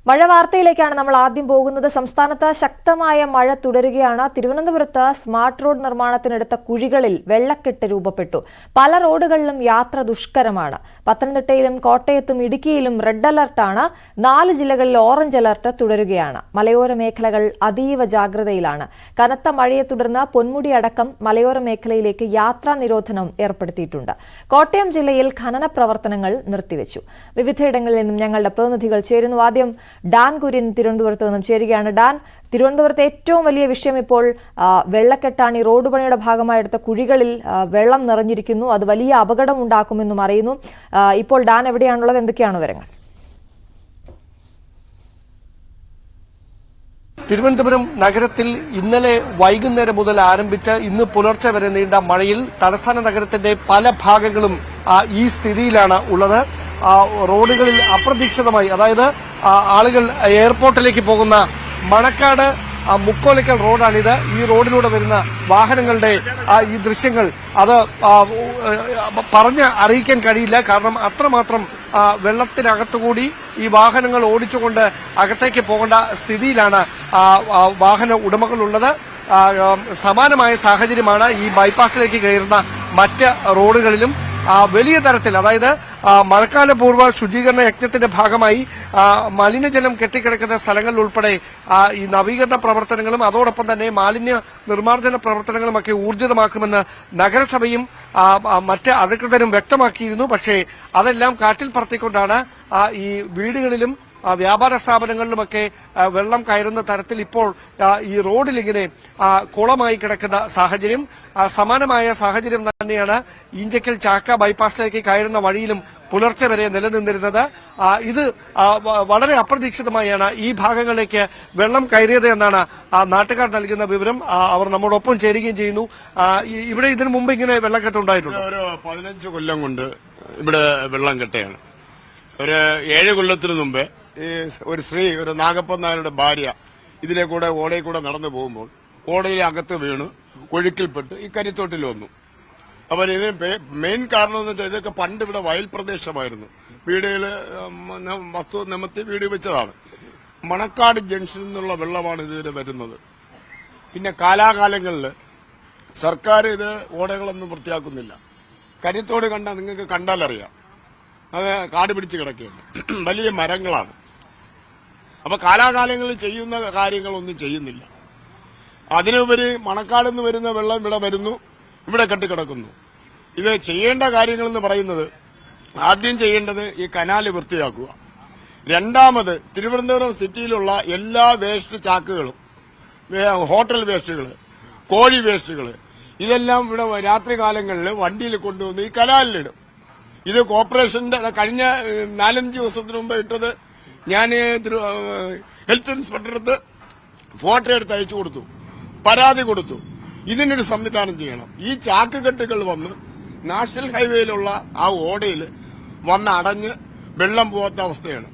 മഴ വാർത്തയിലേക്കാണ് നമ്മൾ ആദ്യം പോകുന്നത്. സംസ്ഥാനത്ത് ശക്തമായ മഴ തുടരുകയാണ്. തിരുവനന്തപുരത്ത് സ്മാർട്ട് റോഡ് നിർമ്മാണത്തിനെടുത്ത കുഴികളിൽ വെള്ളക്കെട്ട് രൂപപ്പെട്ടു. പല റോഡുകളിലും യാത്ര ദുഷ്കരമാണ്. പത്തനംതിട്ടയിലും കോട്ടയത്തും ഇടുക്കിയിലും റെഡ് അലർട്ടാണ്. 4 ജില്ലകളിൽ ഓറഞ്ച് അലർട്ട് തുടരുകയാണ്. മലയോര മേഖലകൾ അതീവ ജാഗ്രതയിലാണ്. കനത്ത മഴയെ തുടർന്ന് പൊന്മുടി അടക്കം മലയോര മേഖലയിലേക്ക് യാത്രാ നിരോധനം ഏർപ്പെടുത്തിയിട്ടുണ്ട്. കോട്ടയം ജില്ലയിൽ ഖനന പ്രവർത്തനങ്ങൾ നിർത്തിവെച്ചു. വിവിധയിടങ്ങളിൽ നിന്നും ഞങ്ങളുടെ പ്രതിനിധികൾ ചേരുന്നു. ആദ്യം ഡാൻ കുര്യൻ തിരുവനന്തപുരത്ത് നിന്നും ചേരുകയാണ്. ഡാൻ, തിരുവനന്തപുരത്തെ ഏറ്റവും വലിയ വിഷയം ഇപ്പോൾ വെള്ളക്കെട്ടാണ്. ഈ റോഡ് പണിയുടെ ഭാഗമായി എടുത്ത കുഴികളിൽ വെള്ളം നിറഞ്ഞിരിക്കുന്നു. അത് വലിയ അപകടം ഉണ്ടാക്കുമെന്നും അറിയുന്നു. ഇപ്പോൾ ഡാൻ എവിടെയാണുള്ളത്? എന്തൊക്കെയാണ് വിവരങ്ങൾ? തിരുവനന്തപുരം നഗരത്തിൽ ഇന്നലെ വൈകുന്നേരം മുതൽ ആരംഭിച്ച് ഇന്ന് പുലർച്ചെ വരെ നീണ്ട മഴയിൽ തലസ്ഥാന നഗരത്തിന്റെ പല ഭാഗങ്ങളും ഈ സ്ഥിതിയിലാണ് ഉള്ളത്. റോഡുകളിൽ അപ്രതീക്ഷിതമായി, അതായത് ആളുകൾ എയർപോർട്ടിലേക്ക് പോകുന്ന മണക്കാട് മുക്കോലക്കൽ റോഡാണിത്. ഈ റോഡിലൂടെ വരുന്ന വാഹനങ്ങളുടെ ഈ ദൃശ്യങ്ങൾ അത് പറഞ്ഞ് അറിയിക്കാൻ കഴിയില്ല. കാരണം അത്രമാത്രം വെള്ളത്തിനകത്തുകൂടി ഈ വാഹനങ്ങൾ ഓടിച്ചുകൊണ്ട് അകത്തേക്ക് പോകേണ്ട സ്ഥിതിയിലാണ് വാഹന ഉടമകളുള്ളത്. സമാനമായ സാഹചര്യമാണ് ഈ ബൈപ്പാസിലേക്ക് കയറുന്ന മറ്റ് റോഡുകളിലും. വലിയ തരത്തിൽ, അതായത് മഴക്കാലപൂർവ്വ ശുചീകരണ യജ്ഞത്തിന്റെ ഭാഗമായി മലിനജലം കെട്ടിക്കിടക്കുന്ന സ്ഥലങ്ങളിൽ ഉൾപ്പെടെ ഈ നവീകരണ പ്രവർത്തനങ്ങളും അതോടൊപ്പം തന്നെ മാലിന്യ നിർമ്മാർജ്ജന പ്രവർത്തനങ്ങളുമൊക്കെ ഊർജിതമാക്കുമെന്ന് നഗരസഭയും മറ്റ് അധികൃതരും വ്യക്തമാക്കിയിരുന്നു. പക്ഷേ അതെല്ലാം കാറ്റിൽ പറത്തിക്കൊണ്ടാണ് ഈ വീടുകളിലും വ്യാപാര സ്ഥാപനങ്ങളിലുമൊക്കെ വെള്ളം കയറുന്ന തരത്തിൽ ഇപ്പോൾ ഈ റോഡിലിങ്ങനെ കുളമായി കിടക്കുന്ന സാഹചര്യം. സമാനമായ സാഹചര്യം തന്നെയാണ് ഇഞ്ചക്കൽ ചാക്ക ബൈപ്പാസിലേക്ക് കയറുന്ന വഴിയിലും പുലർച്ചെ വരെ നിലനിന്നിരുന്നത്. ഇത് വളരെ അപ്രതീക്ഷിതമായാണ് ഈ ഭാഗങ്ങളിലേക്ക് വെള്ളം കയറിയത് എന്നാണ് നാട്ടുകാർ നൽകുന്ന വിവരം. അവർ നമ്മോടൊപ്പം ചേരുകയും ചെയ്യുന്നു. ഇവിടെ ഇതിനു മുമ്പ് ഇങ്ങനെ വെള്ളക്കെട്ടുണ്ടായിട്ടുണ്ട്? ഒരു 15 കൊല്ലം കൊണ്ട് ഇവിടെ വെള്ളം കെട്ടയാണ്. ഒരു 7 കൊല്ലത്തിനു മുമ്പേ ഒരു സ്ത്രീ, ഒരു നാഗപ്പൻ നായരുടെ ഭാര്യ ഇതിലെ കൂടെ ഓടയിൽ കൂടെ നടന്നു പോകുമ്പോൾ ഓടയിലെ അകത്ത് വീണ് ഒഴുക്കിൽപ്പെട്ട് ഈ കരിത്തോട്ടിൽ വന്നു. അപ്പോൾ ഇതിന് മെയിൻ കാരണം എന്ന് വെച്ചാൽ ഇതൊക്കെ പണ്ട് ഇവിടെ വയൽ പ്രദേശമായിരുന്നു. വീടുകൾ വസ്തു നിമത്തി വീട് വെച്ചതാണ്. മണക്കാട് ജംഗ്ഷനിൽ നിന്നുള്ള വെള്ളമാണ് ഇതിന് വരുന്നത്. പിന്നെ കാലാകാലങ്ങളിൽ സർക്കാർ ഇത് ഓടകളൊന്നും വൃത്തിയാക്കുന്നില്ല. കരിത്തോട് കണ്ടാൽ നിങ്ങൾക്ക് കണ്ടാലറിയാം, അത് കാട് പിടിച്ച് കിടക്കുകയാണ്. വലിയ മരങ്ങളാണ്. അപ്പൊ കാലാകാലങ്ങളിൽ ചെയ്യുന്ന കാര്യങ്ങളൊന്നും ചെയ്യുന്നില്ല. അതിനുപരി മണക്കാട് നിന്ന് വരുന്ന വെള്ളം ഇവിടെ വരുന്നു, ഇവിടെ കെട്ടിക്കിടക്കുന്നു. ഇത് ചെയ്യേണ്ട കാര്യങ്ങളെന്ന് പറയുന്നത്, ആദ്യം ചെയ്യേണ്ടത് ഈ കനാല് വൃത്തിയാക്കുക. രണ്ടാമത് തിരുവനന്തപുരം സിറ്റിയിലുള്ള എല്ലാ വേസ്റ്റ് ചാക്കുകളും, ഹോട്ടൽ വേസ്റ്റുകൾ, കോഴി വേസ്റ്റുകൾ, ഇതെല്ലാം ഇവിടെ രാത്രി കാലങ്ങളിൽ വണ്ടിയിൽ കൊണ്ടുവന്ന് ഈ കനാലിലിടും. ഇത് കോർപ്പറേഷന്റെ കഴിഞ്ഞ 4-5 ദിവസത്തിന് മുമ്പ് ഇട്ടത് ഞാൻ ഹെൽത്ത് ഇൻസ്പെക്ടർക്ക് ഫോട്ടോ എടുത്ത് അയച്ചു കൊടുത്തു, പരാതി കൊടുത്തു. ഇതിനൊരു സംവിധാനം ചെയ്യണം. ഈ ചാക്കുകെട്ടുകൾ വന്ന് നാഷണൽ ഹൈവേയിലുള്ള ആ ഓടയിൽ വന്ന് അടഞ്ഞ് വെള്ളം പോകാത്ത അവസ്ഥയാണ്.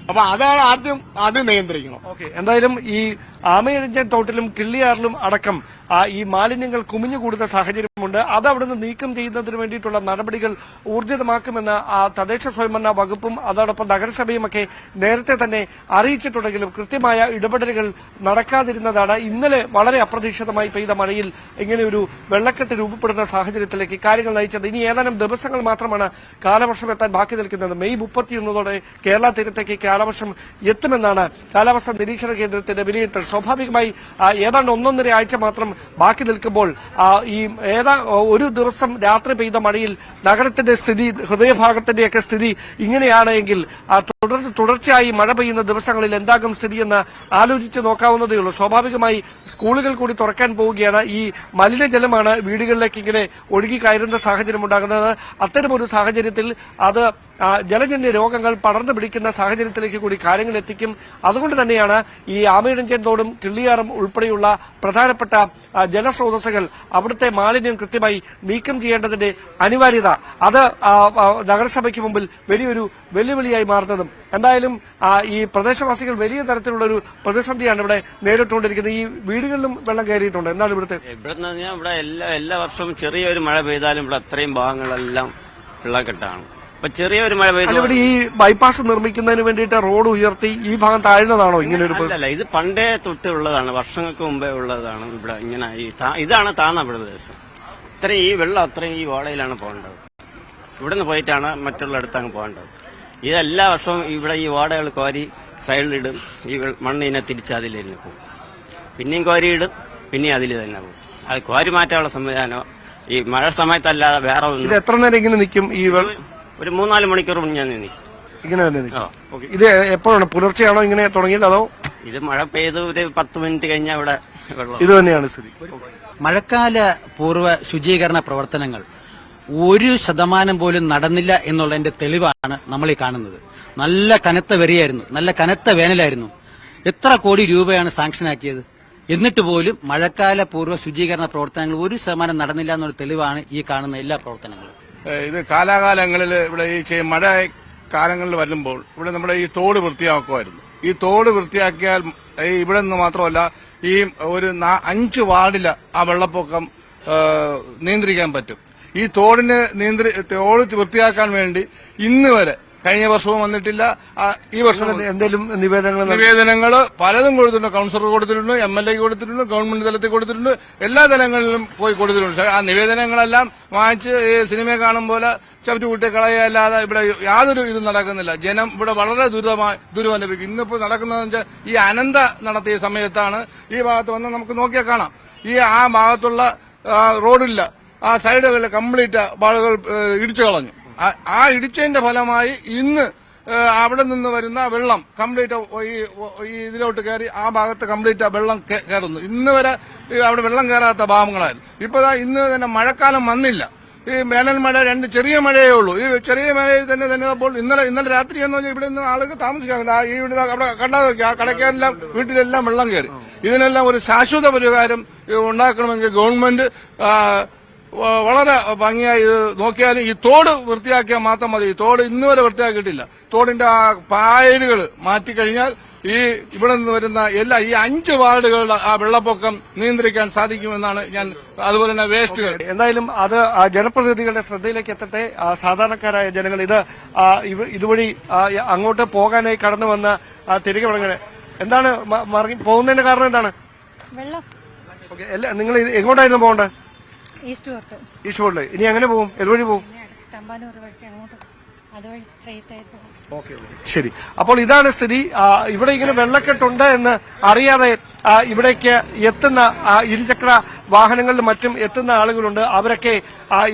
അപ്പൊ അതാണ് ആദ്യം അത് നിയന്ത്രിക്കണം. ഓക്കെ, എന്തായാലും ഈ ആമയിഴഞ്ചൻ തോട്ടിലും കിള്ളിയാറിലും അടക്കം ഈ മാലിന്യങ്ങൾ കുമിഞ്ഞുകൂടുന്ന സാഹചര്യമുണ്ട്. അത് അവിടുന്ന് നീക്കം ചെയ്യുന്നതിന് വേണ്ടിയിട്ടുള്ള നടപടികൾ ഊർജിതമാക്കുമെന്ന് തദ്ദേശ സ്വയംഭരണ വകുപ്പും അതോടൊപ്പം നഗരസഭയുമൊക്കെ നേരത്തെ തന്നെ അറിയിച്ചിട്ടുണ്ടെങ്കിലും കൃത്യമായ ഇടപെടലുകൾ നടക്കാതിരുന്നതാണ് ഇന്നലെ വളരെ അപ്രതീക്ഷിതമായി പെയ്ത മഴയിൽ ഇങ്ങനെയൊരു വെള്ളക്കെട്ട് രൂപപ്പെടുന്ന സാഹചര്യത്തിലേക്ക് കാര്യങ്ങൾ നയിച്ചത്. ഇനി ഏതാനും ദിവസങ്ങൾ മാത്രമാണ് കാലവർഷം എത്താൻ ബാക്കി നിൽക്കുന്നത്. മെയ് 31 കേരള തീരത്തേക്ക് കാലവർഷം എത്തുമെന്നാണ് കാലാവസ്ഥാ നിരീക്ഷണ കേന്ദ്രത്തിന്റെ വിലയിരുത്തൽ. സ്വാഭാവികമായി ഏതാണ്ട് 1.5 ആഴ്ച മാത്രം ബാക്കി നിൽക്കുമ്പോൾ ഈ ഒരു ദിവസം രാത്രി പെയ്ത മഴയിൽ നഗരത്തിന്റെ സ്ഥിതി, ഹൃദയഭാഗത്തിന്റെയൊക്കെ സ്ഥിതി ഇങ്ങനെയാണ് എങ്കിൽ തുടർച്ചയായി മഴ പെയ്യുന്ന ദിവസങ്ങളിൽ എന്താകും സ്ഥിതിയെന്ന് ആലോചിച്ച് നോക്കാവുന്നതേ ഉള്ളൂ. സ്വാഭാവികമായി സ്കൂളുകൾ കൂടി തുറക്കാൻ പോവുകയാണ്. ഈ മലിനജലമാണ് വീടുകളിലേക്ക് ഇങ്ങനെ ഒഴുകി കയറുന്ന സാഹചര്യം ഉണ്ടാകുന്നത്. അത്തരമൊരു സാഹചര്യത്തിൽ അത് ജലജന്യ രോഗങ്ങൾ പടർന്നു പിടിക്കുന്ന സാഹചര്യത്തിലേക്ക് കൂടി കാര്യങ്ങൾ എത്തിക്കും. അതുകൊണ്ട് തന്നെയാണ് ഈ ആമയിഴഞ്ചൻ തോടും കിള്ളിയാറും ഉൾപ്പെടെയുള്ള പ്രധാനപ്പെട്ട ജലസ്രോതസ്സുകൾ, അവിടുത്തെ മാലിന്യം കൃത്യമായി നീക്കം ചെയ്യേണ്ടതിന്റെ അനിവാര്യത അത് നഗരസഭയ്ക്ക് മുമ്പിൽ വലിയൊരു വെല്ലുവിളിയായി മാറുന്നതും. എന്തായാലും ഈ പ്രദേശവാസികൾ വലിയ തരത്തിലുള്ള ഒരു പ്രതിസന്ധിയാണ് ഇവിടെ നേരിട്ടുകൊണ്ടിരിക്കുന്നത്. ഈ വീടുകളിലും വെള്ളം കയറിയിട്ടുണ്ട്. എന്താണ് ഇവിടെ എല്ലാ വർഷവും ചെറിയൊരു മഴ പെയ്താലും ഇവിടെ അത്രയും ഭാഗങ്ങളെല്ലാം വെള്ളക്കെട്ടാണ്. അപ്പൊ ചെറിയൊരു മഴ പെയ്തു. ഇവിടെ ഈ ബൈപ്പാസ് നിർമ്മിക്കുന്നതിന് വേണ്ടിയിട്ട് റോഡ് ഉയർത്തി ഈ ഭാഗം താഴ്ന്നതാണോ ഇങ്ങനെ ഒരു? അല്ല, ഇത് പണ്ടേ തൊട്ട് ഉള്ളതാണ്, വർഷങ്ങൾക്ക് മുമ്പേ ഉള്ളതാണ്. ഇവിടെ ഇങ്ങനെ ഇതാണ് താഴ്ന്ന പ്രദേശം. ഇത്രയും ഈ വെള്ളം അത്രയും ഈ ഓടയിലാണ് പോകേണ്ടത്. ഇവിടെ നിന്ന് പോയിട്ടാണ് മറ്റുള്ള അടുത്തങ്ങ് പോകേണ്ടത്. ഇതെല്ലാ വർഷവും ഇവിടെ ഈ ഓടകൾ കോരി സൈഡിലിടും. ഈ മണ്ണ് ഇതിനെ തിരിച്ച് അതിലിരുന്ന് പോകും. പിന്നെയും കോരിയിടും, പിന്നെയും അതിൽ തന്നെ പോകും. അത് കോരി മാറ്റാനുള്ള സംവിധാനം ഈ മഴ സമയത്തല്ലാതെ വേറെ ഒന്നും. എത്ര നേരം ഇങ്ങനെ നിൽക്കും? ഈ ഒരു 3-4 മണിക്കൂർ ഞാൻ നിൽക്കും. ഇങ്ങനെ തന്നെ നിൽക്കും. ഇത് എപ്പോഴാണ്? പുലർച്ചെയാണോ ഇങ്ങനെ തുടങ്ങിയത് അതോ? ഇത് മഴ പെയ്ത് ഒരു 10 മിനിറ്റ് കഴിഞ്ഞാൽ ഇവിടെ വെള്ളം. ഇത് തന്നെയാണ് സ്ഥിതി. മഴക്കാല പൂർവ്വ ശുചീകരണ പ്രവർത്തനങ്ങൾ 1% പോലും നടന്നില്ല എന്നുള്ളതിന്റെ തെളിവാണ് നമ്മൾ ഈ കാണുന്നത്. നല്ല കനത്ത വെറിയായിരുന്നു, നല്ല കനത്ത വേനലായിരുന്നു. എത്ര കോടി രൂപയാണ് സാങ്ഷനാക്കിയത്? എന്നിട്ട് പോലും മഴക്കാല പൂർവ്വ ശുചീകരണ പ്രവർത്തനങ്ങൾ 1% നടന്നില്ല എന്നുള്ള തെളിവാണ് ഈ കാണുന്ന എല്ലാ പ്രവർത്തനങ്ങളും. ഇത് കാലാകാലങ്ങളിൽ ഇവിടെ ഈ മഴ കാലങ്ങളിൽ വരുമ്പോൾ ഇവിടെ നമ്മുടെ ഈ തോട് വൃത്തിയാക്കുമായിരുന്നു. ഈ തോട് വൃത്തിയാക്കിയാൽ ഇവിടെ നിന്ന് മാത്രമല്ല ഈ ഒരു 5 വാർഡിൽ ആ വെള്ളപ്പൊക്കം നിയന്ത്രിക്കാൻ പറ്റും. ഈ തോട് വൃത്തിയാക്കാൻ വേണ്ടി ഇന്ന് വരെ കഴിഞ്ഞ വർഷവും വന്നിട്ടില്ല. ഈ വർഷം എന്തെങ്കിലും നിവേദനങ്ങൾ പലതും കൊടുത്തിട്ടുണ്ട്. കൌൺസിലർ കൊടുത്തിട്ടുണ്ട്, MLA കൊടുത്തിട്ടുണ്ട്, ഗവൺമെന്റ് തലത്തിൽ കൊടുത്തിട്ടുണ്ട്, എല്ലാ തലങ്ങളിലും പോയി കൊടുത്തിട്ടുണ്ട്. ആ നിവേദനങ്ങളെല്ലാം വാങ്ങിച്ച് സിനിമ കാണും പോലെ ചവിട്ടുകൂട്ടി കളയല്ലാതെ ഇവിടെ യാതൊരു ഇതും നടക്കുന്നില്ല. ജനം ഇവിടെ വളരെ ദുരിതമനുഭവിക്കും. ഇന്നിപ്പോ നടക്കുന്നതെന്ന് വെച്ചാൽ ഈ അനന്ത നടത്തിയ സമയത്താണ് ഈ ഭാഗത്ത് വന്ന് നമുക്ക് നോക്കിയാൽ കാണാം. ആ ഭാഗത്തുള്ള റോഡില്ല, ആ സൈഡുകളിൽ കംപ്ലീറ്റ് ആളുകൾ ഇടിച്ചു കളഞ്ഞു. ആ ഇടിച്ചതിന്റെ ഫലമായി ഇന്ന് അവിടെ നിന്ന് വരുന്ന വെള്ളം കംപ്ലീറ്റ് ഈ ഇതിലോട്ട് കയറി ആ ഭാഗത്ത് കംപ്ലീറ്റ് വെള്ളം കയറുന്നു. ഇന്ന് വരെ അവിടെ വെള്ളം കയറാത്ത ഭാഗങ്ങളായിരുന്നു. ഇപ്പൊ ഇന്ന് തന്നെ മഴക്കാലം വന്നില്ല. ഈ വേനൽ മഴ 2 ചെറിയ മഴയേ ഉള്ളൂ. ഈ ചെറിയ മഴയിൽ തന്നെ അപ്പോൾ ഇന്നലെ രാത്രി എന്ന് പറഞ്ഞാൽ ഇവിടെ നിന്ന് ആളുകൾ താമസിക്കാറുണ്ട്. ഈ ഇവിടെ അവിടെ കണ്ടാൽ ആ കടയ്ക്കെല്ലാം വീട്ടിലെല്ലാം വെള്ളം കയറി. ഇതിനെല്ലാം ഒരു ശാശ്വത പരിഹാരം ഉണ്ടാക്കണമെങ്കിൽ ഗവൺമെന്റ് വളരെ ഭംഗിയായി നോക്കിയാലും ഈ തോട് വൃത്തിയാക്കിയാൽ മാത്രം മതി. ഈ തോട് ഇന്ന് വരെ വൃത്തിയാക്കിയിട്ടില്ല. തോടിന്റെ ആ പായലുകൾ മാറ്റിക്കഴിഞ്ഞാൽ ഇവിടെ നിന്ന് വരുന്ന ഈ 5 വാർഡുകളുടെ ആ വെള്ളപ്പൊക്കം നിയന്ത്രിക്കാൻ സാധിക്കുമെന്നാണ് ഞാൻ. അതുപോലെ തന്നെ വേസ്റ്റുകൾ എന്തായാലും അത് ജനപ്രതിനിധികളുടെ ശ്രദ്ധയിലേക്ക് എത്തട്ടെ. സാധാരണക്കാരായ ജനങ്ങൾ ഇതുവഴി അങ്ങോട്ട് പോകാനായി കടന്നു വന്ന് തിരികെ മടങ്ങാൻ എന്താണ് പോകുന്നതിന്റെ കാരണം എന്താണ്? വെള്ളം. നിങ്ങൾ എങ്ങോട്ടായിരുന്നു പോകേണ്ടത്? East fort. ഇനി എങ്ങനെ പോകും? ഏതുവഴി പോകും? തമ്പാനൂർ വഴി അങ്ങോട്ട്, അതുവഴി സ്ട്രെയിറ്റ് ആയിട്ട്. ശരി. അപ്പോൾ ഇതാണ് സ്ഥിതി. ഇവിടെ ഇങ്ങനെ വെള്ളക്കെട്ടുണ്ട് എന്ന് അറിയാതെ ഇവിടേക്ക് എത്തുന്ന ഇരുചക്ര വാഹനങ്ങളിലും മറ്റും എത്തുന്ന ആളുകളുണ്ട്. അവരൊക്കെ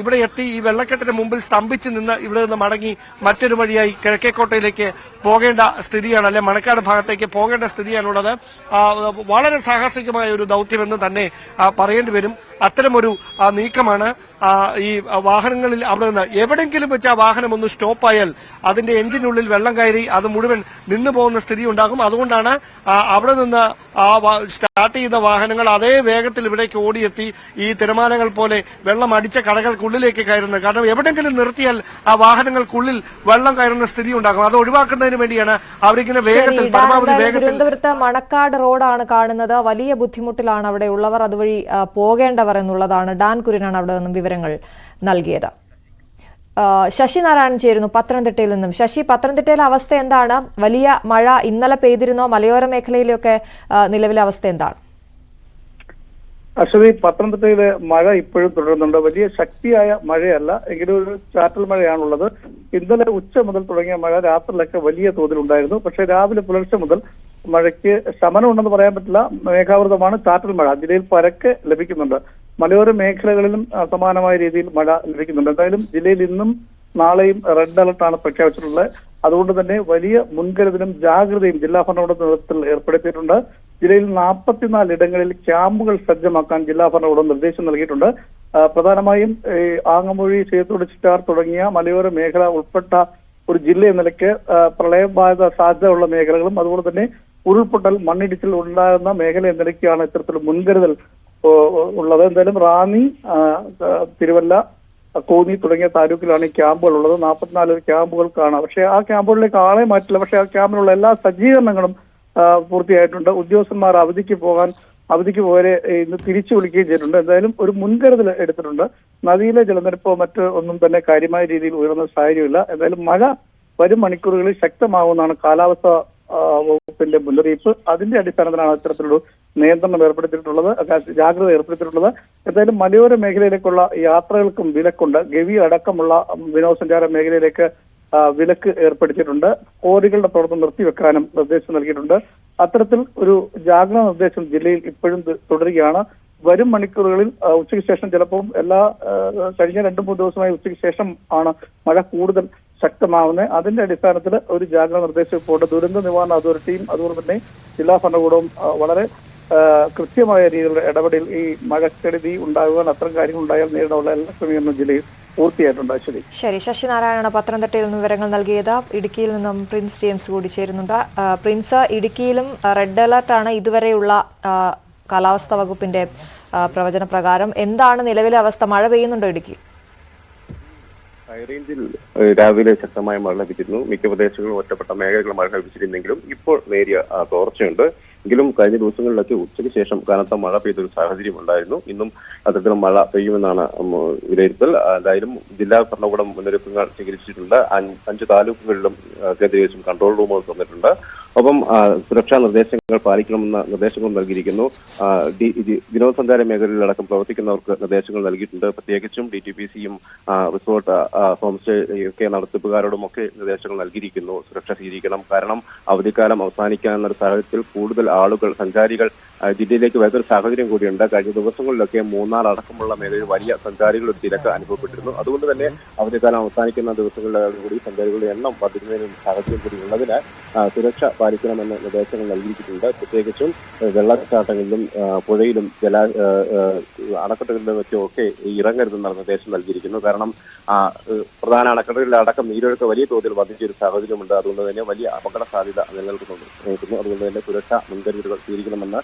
ഇവിടെ എത്തി ഈ വെള്ളക്കെട്ടിന് മുമ്പിൽ സ്തംഭിച്ച് നിന്ന് ഇവിടെ നിന്ന് മടങ്ങി മറ്റൊരു വഴിയായി കിഴക്കേക്കോട്ടയിലേക്ക് പോകേണ്ട സ്ഥിതിയാണ്, അല്ലെ മണക്കാട് ഭാഗത്തേക്ക് പോകേണ്ട സ്ഥിതിയാണുള്ളത്. വളരെ സാഹസികമായ ഒരു ദൌത്യമെന്ന് തന്നെ പറയേണ്ടി വരും. അത്തരമൊരു നീക്കമാണ്. ഈ വാഹനങ്ങളിൽ അവിടെ നിന്ന് എവിടെങ്കിലും വെച്ച് ആ വാഹനം ഒന്ന് സ്റ്റോപ്പായാൽ അതിന്റെ എഞ്ചിനുള്ളിൽ വെള്ളം കയറി അത് മുഴുവൻ നിന്നു പോകുന്ന സ്ഥിതി ഉണ്ടാകും. അതുകൊണ്ടാണ് അവിടെ നിന്ന് സ്റ്റാർട്ട് ചെയ്യുന്ന വാഹനങ്ങൾ അതേ വേഗത്തിൽ ഇവിടേക്ക് ഓടിയെത്തി ഈ തിരമാലകൾ പോലെ വെള്ളം അടിച്ച കടകൾക്കുള്ളിലേക്ക് കയറുന്നത്. കാരണം എവിടെങ്കിലും നിർത്തിയാൽ ആ വാഹനങ്ങൾക്കുള്ളിൽ വെള്ളം കയറുന്ന സ്ഥിതി ഉണ്ടാകും. അത് ഒഴിവാക്കുന്നതിന് വേണ്ടിയാണ് അവരിങ്ങനെ വേഗത്തിൽ പരമാവധി വേഗത്തിൽ. തിരുവനന്തപുരത്ത് മണക്കാട് റോഡാണ് കാണുന്നത്. വലിയ ബുദ്ധിമുട്ടിലാണ് അവിടെ ഉള്ളവർ, അതുവഴി പോകേണ്ടവർ എന്നുള്ളതാണ്. ഡാൻ കുര്യനാണ് അവിടെ നിന്നും വിവരങ്ങൾ നൽകിയത്. ശശി നാരായണൻ ചേരുന്നു പത്തനംതിട്ടയിൽ നിന്നും. ശശി, പത്തനംതിട്ടയിലെ അവസ്ഥ എന്താണ്? വലിയ മഴ ഇന്നലെ പെയ്തിരുന്നോ? മലയോര മേഖലയിലൊക്കെ നിലവിലെ അവസ്ഥ എന്താണ്? അശ്വതി, പത്തനംതിട്ടയിലെ മഴ ഇപ്പോഴും തുടരുന്നുണ്ട്. വലിയ ശക്തിയായ മഴയല്ല, എങ്കിലും ഒരു ചാറ്റൽ മഴയാണുള്ളത്. ഇന്നലെ ഉച്ച മുതൽ തുടങ്ങിയ മഴ രാത്രിയിലൊക്കെ വലിയ തോതിലുണ്ടായിരുന്നു. പക്ഷേ രാവിലെ പുലർച്ചെ മുതൽ മഴയ്ക്ക് ശമനമുണ്ടെന്ന് പറയാൻ പറ്റില്ല. മേഘാവൃതമാണ്, ചാറ്റൽ മഴ ജില്ലയിൽ പരക്കെ ലഭിക്കുന്നുണ്ട്. മലയോര മേഖലകളിലും സമാനമായ രീതിയിൽ മഴ ലഭിക്കുന്നുണ്ട്. എന്തായാലും ജില്ലയിൽ ഇന്നും നാളെയും റെഡ് അലർട്ടാണ് പ്രഖ്യാപിച്ചിട്ടുള്ളത്. അതുകൊണ്ട് തന്നെ വലിയ മുൻകരുതലും ജാഗ്രതയും ജില്ലാ ഭരണകൂടത്തിന്റെ നേതൃത്വത്തിൽ ഏർപ്പെടുത്തിയിട്ടുണ്ട്. ജില്ലയിൽ 44 ഇടങ്ങളിൽ ക്യാമ്പുകൾ സജ്ജമാക്കാൻ ജില്ലാ ഭരണകൂടം നിർദ്ദേശം നൽകിയിട്ടുണ്ട്. പ്രധാനമായും ആങ്ങമൂഴി, ചേത്തോട്, ചിറ്റാർ തുടങ്ങിയ മലയോര മേഖല ഉൾപ്പെട്ട ഒരു ജില്ല എന്ന നിലയ്ക്ക് പ്രളയബാധിത സാധ്യതയുള്ള മേഖലകളും അതുപോലെ തന്നെ ഉരുൾപൊട്ടൽ, മണ്ണിടിച്ചിൽ ഉണ്ടാകുന്ന മേഖല എന്ന നിലയ്ക്കാണ് ഇത്തരത്തിൽ മുൻകരുതൽ ഉള്ളത്. എന്തായാലും റാന്നി, തിരുവല്ല, കോന്നി തുടങ്ങിയ താലൂക്കിലാണ് ഈ ക്യാമ്പുകൾ ഉള്ളത്. 44 ക്യാമ്പുകൾക്കാണ്. പക്ഷേ ആ ക്യാമ്പുകളിലേക്ക് ആളെ മാറ്റില്ല. പക്ഷേ ആ ക്യാമ്പിനുള്ള എല്ലാ സജ്ജീകരണങ്ങളും പൂർത്തിയായിട്ടുണ്ട്. ഉദ്യോഗസ്ഥന്മാർ അവധിക്ക് പോകാൻ അവധിക്ക് പോയവരെ ഇന്ന് തിരിച്ചു വിളിക്കുകയും ചെയ്തിട്ടുണ്ട്. എന്തായാലും ഒരു മുൻകരുതൽ എടുത്തിട്ടുണ്ട്. നദിയിലെ ജലനിരപ്പോ മറ്റ് ഒന്നും തന്നെ കാര്യമായ രീതിയിൽ ഉയർന്ന സാഹചര്യമില്ല. എന്തായാലും മഴ വരും മണിക്കൂറുകളിൽ ശക്തമാവുമെന്നാണ് കാലാവസ്ഥ വകുപ്പിന്റെ മുന്നറിയിപ്പ്. അതിന്റെ അടിസ്ഥാനത്തിലാണ് ഇത്തരത്തിലൊരു നിയന്ത്രണം ഏർപ്പെടുത്തിയിട്ടുള്ളത്, ജാഗ്രത ഏർപ്പെടുത്തിയിട്ടുള്ളത്. എന്തായാലും മലയോര മേഖലയിലേക്കുള്ള യാത്രകൾക്കും വിലക്കുണ്ട്. ഗവി അടക്കമുള്ള വിനോദസഞ്ചാര മേഖലയിലേക്ക് വിലക്ക് ഏർപ്പെടുത്തിയിട്ടുണ്ട്. കോറികളുടെ പ്രവർത്തനം നിർത്തിവെക്കാനും നിർദ്ദേശം നൽകിയിട്ടുണ്ട്. അത്തരത്തിൽ ഒരു ജാഗ്രതാ നിർദ്ദേശം ജില്ലയിൽ ഇപ്പോഴും തുടരുകയാണ്. വരും മണിക്കൂറുകളിൽ ഉച്ചയ്ക്ക് ശേഷം ചിലപ്പോൾ കഴിഞ്ഞ 2-3 ദിവസമായി ഉച്ചയ്ക്ക് ശേഷം ആണ് മഴ കൂടുതൽ ശക്തമാവുന്നത്. അതിന്റെ അടിസ്ഥാനത്തിൽ ഒരു ജാഗ്രതാ നിർദ്ദേശം ഇപ്പോൾ ദുരന്ത നിവാരണ അതോറിറ്റിയും അതുപോലെ തന്നെ ജില്ലാ ഭരണകൂടവും വളരെ കൃത്യമായ രീതിയിലുള്ള ഇടപെടൽ ഈ മഴക്കെടുതി ഉണ്ടാകുവാൻ അത്തരം കാര്യങ്ങൾ ഉണ്ടായാൽ നേരിടാനുള്ള എല്ലാ ക്രമീകരണവും ജില്ലയിൽ പൂർത്തിയായിട്ടുണ്ട്. ശരി, ശശിനാരായണ പത്തനംതിട്ടയിൽ നിന്ന് വിവരങ്ങൾ നൽകിയത്. ഇടുക്കിയിൽ നിന്നും പ്രിൻസ് ജെയിംസ് കൂടി ചേരുന്നുണ്ട്. പ്രിൻസ്, ഇടുക്കിയിലും റെഡ് അലർട്ടാണ് ഇതുവരെയുള്ള കാലാവസ്ഥാ വകുപ്പിന്റെ പ്രവചന പ്രകാരം. എന്താണ് നിലവിലെ അവസ്ഥ? മഴ പെയ്യുന്നുണ്ടോ ഇടുക്കി? ഹൈറേഞ്ചിൽ രാവിലെ ശക്തമായ മഴ ലഭിച്ചിരുന്നു. മിക്ക പ്രദേശങ്ങളിലും ഒറ്റപ്പെട്ട മേഖലകൾ മഴ ലഭിച്ചിരുന്നെങ്കിലും ഇപ്പോൾ നേരിയ തോർച്ചയുണ്ട്. എങ്കിലും കഴിഞ്ഞ ദിവസങ്ങളിലൊക്കെ ഉച്ചയ്ക്ക് ശേഷം കനത്ത മഴ പെയ്തൊരു സാഹചര്യം ഉണ്ടായിരുന്നു. ഇന്നും അത്തരത്തിലും മഴ പെയ്യുമെന്നാണ് വിലയിരുത്തൽ. എന്തായാലും ജില്ലാ ഭരണകൂടം മുന്നറിയിപ്പുകൾ സ്വീകരിച്ചിട്ടുണ്ട്. 5 താലൂക്കുകളിലും കേന്ദ്രീകരിച്ചും കൺട്രോൾ റൂമുകൾ തുറന്നിട്ടുണ്ട്. ഒപ്പം സുരക്ഷാ നിർദ്ദേശങ്ങൾ പാലിക്കണമെന്ന നിർദ്ദേശങ്ങൾ നൽകിയിരിക്കുന്നു. വിനോദസഞ്ചാര മേഖലയിലടക്കം പ്രവർത്തിക്കുന്നവർക്ക് നിർദ്ദേശങ്ങൾ നൽകിയിട്ടുണ്ട്. പ്രത്യേകിച്ചും DTPCയും റിസോർട്ട് ഹോം സ്റ്റേ ഒക്കെ നടത്തിപ്പുകാരോടും ഒക്കെ നിർദ്ദേശങ്ങൾ നൽകിയിരിക്കുന്നു. സുരക്ഷ സ്വീകരിക്കണം. കാരണം അവധിക്കാലം അവസാനിക്കാവുന്ന ഒരു സാഹചര്യത്തിൽ കൂടുതൽ ആളുകൾ സഞ്ചാരികൾ ജില്ലയിലേക്ക് വരുന്ന ഒരു സാഹചര്യം കൂടിയുണ്ട്. കഴിഞ്ഞ ദിവസങ്ങളിലൊക്കെ മൂന്നാർ അടക്കമുള്ള മേഖലയിൽ വലിയ സഞ്ചാരികളുടെ തിരക്ക് അനുഭവപ്പെട്ടിരുന്നു. അതുകൊണ്ട് തന്നെ അവധിക്കാലം അവസാനിക്കുന്ന ദിവസങ്ങളിലും കൂടി സഞ്ചാരികളുടെ എണ്ണം വർദ്ധിക്കുന്നതിന് സാഹചര്യം കൂടി ഉള്ളതിനാൽ സുരക്ഷ പാലിക്കണമെന്ന് നിർദ്ദേശങ്ങൾ നൽകിയിട്ടുണ്ട്. പ്രത്യേകിച്ചും വെള്ളച്ചാട്ടങ്ങളിലും പുഴയിലും അണക്കെട്ടുകളിലും ഒക്കെ ഇറങ്ങരുതെന്ന നിർദ്ദേശം നൽകിയിരിക്കുന്നു. കാരണം പ്രധാന അണക്കെട്ടുകളിലടക്കം നീരൊഴുക്ക് വലിയ തോതിൽ വർദ്ധിച്ചൊരു സാഹചര്യമുണ്ട്. അതുകൊണ്ട് തന്നെ വലിയ അപകട സാധ്യത നിലനിൽക്കുന്നു. അതുകൊണ്ട് തന്നെ സുരക്ഷാ മുൻകരുതലുകൾ സ്വീകരിക്കണമെന്ന്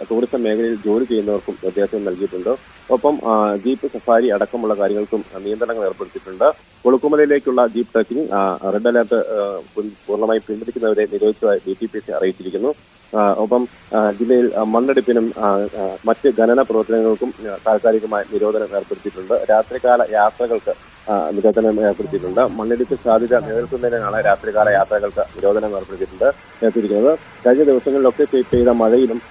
ടൂറിസം മേഖലയിൽ ജോലി ചെയ്യുന്നവർക്കും നിർദ്ദേശം നൽകിയിട്ടുണ്ട്. ഒപ്പം ജീപ്പ് സഫാരി അടക്കമുള്ള കാര്യങ്ങൾക്കും നിയന്ത്രണങ്ങൾ ഏർപ്പെടുത്തിയിട്ടുണ്ട്. കൊളുക്കുമലയിലേക്കുള്ള ജീപ്പ് ട്രക്കിംഗ് റെഡ് അലർട്ട് പൂർണ്ണമായി പിൻവലിക്കുന്നവരെ നിരോധിച്ചതായി DTPC അറിയിച്ചിരിക്കുന്നു. ഒപ്പം ജില്ലയിൽ മണ്ണെടുപ്പിനും മറ്റ് ഖനന പ്രവർത്തനങ്ങൾക്കും താൽക്കാലികമായ നിരോധനം ഏർപ്പെടുത്തിയിട്ടുണ്ട്. രാത്രികാല യാത്രകൾക്ക് നിരോധനം ഏർപ്പെടുത്തിയിട്ടുണ്ട്. മണ്ണിടിച്ച് സാധ്യത നിലനിൽക്കുന്നതിനാണ് രാത്രികാല യാത്രകൾക്ക് നിരോധനം ഏർപ്പെടുത്തിയിരിക്കുന്നത്. കഴിഞ്ഞ ദിവസങ്ങളിലൊക്കെ പെയ്ത മഴയിലും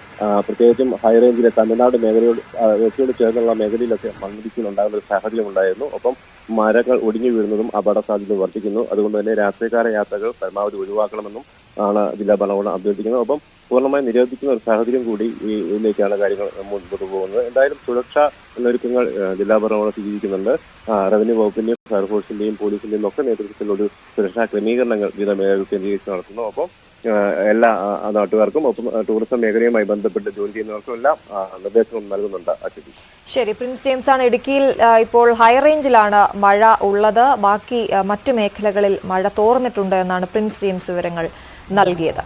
പ്രത്യേകിച്ചും ഹൈറേഞ്ചിലെ തമിഴ്നാട് മേഖലയോട് ചേർന്നുള്ള മേഖലയിലൊക്കെ മണ്ണിടിച്ചിലുണ്ടാകുന്ന ഒരു സാഹചര്യം ഉണ്ടായിരുന്നു. ഒപ്പം മരങ്ങൾ ഒടിഞ്ഞു വീഴുന്നതും അപകട സാധ്യത വർദ്ധിക്കുന്നു. അതുകൊണ്ട് തന്നെ രാത്രികാല യാത്രകൾ പരമാവധി ഒഴിവാക്കണമെന്നും ആണ് ജില്ലാ ഭരണകൂടം അഭ്യർത്ഥിക്കുന്നത്. ഒപ്പം പൂർണ്ണമായി നിരോധിക്കുന്ന ഒരു സാഹചര്യം കൂടി ഇതിലേക്കാണ് കാര്യങ്ങൾ മുൻപോട്ട് പോകുന്നത്. എന്തായാലും സുരക്ഷാ മുന്നൊരുക്കങ്ങൾ ജില്ലാ ഭരണകൂടം സ്വീകരിക്കുന്നുണ്ട്. റവന്യൂ വകുപ്പിന്റെയും ഫയർഫോഴ്സിന്റെയും പോലീസിന്റെയും ഒക്കെ നേതൃത്വത്തിലുള്ള സുരക്ഷാ ക്രമീകരണങ്ങൾ വിവിധ മേഖലകൾ കേന്ദ്രീകരിച്ച് നടത്തുന്നു. ഒപ്പം എല്ലാ നാട്ടുകാർക്കും ഒപ്പം ടൂറിസം മേഖലയുമായി ബന്ധപ്പെട്ട് ജോലി ചെയ്യുന്നവർക്കും എല്ലാം നിർദ്ദേശങ്ങൾ നൽകുന്നുണ്ട്. ശരി, പ്രിൻസ് ജെയിംസ് ആണ്. ഇടുക്കിയിൽ ഇപ്പോൾ ഹൈറേഞ്ചിലാണ് മഴ ഉള്ളത്. ബാക്കി മറ്റു മേഖലകളിൽ മഴ തോർന്നിട്ടുണ്ട് എന്നാണ് പ്രിൻസ് ജെയിംസ് വിവരങ്ങൾ നൽകിയത്.